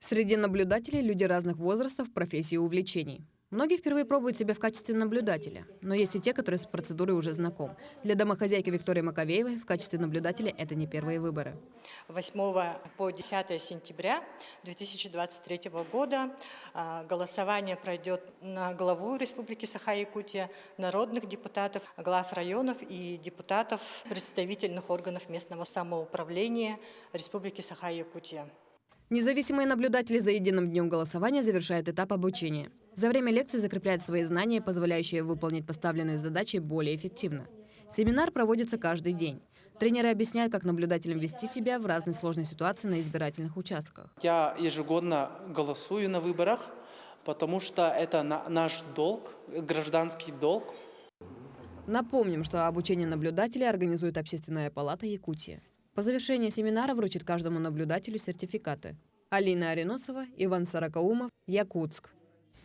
Среди наблюдателей люди разных возрастов, профессий и увлечений. Многие впервые пробуют себя в качестве наблюдателя, но есть и те, которые с процедурой уже знаком. Для домохозяйки Виктории Маковеевой в качестве наблюдателя это не первые выборы. 8 по 10 сентября 2023 года голосование пройдет на главу Республики Саха-Якутия, народных депутатов, глав районов и депутатов представительных органов местного самоуправления Республики Саха-Якутия. Независимые наблюдатели за единым днем голосования завершают этап обучения. За время лекции закрепляют свои знания, позволяющие выполнить поставленные задачи более эффективно. Семинар проводится каждый день. Тренеры объясняют, как наблюдателям вести себя в разной сложной ситуации на избирательных участках. Я ежегодно голосую на выборах, потому что это наш долг, гражданский долг. Напомним, что обучение наблюдателей организует Общественная палата Якутии. По завершении семинара вручит каждому наблюдателю сертификаты. Алина Ариносова, Иван Саракаумов, Якутск.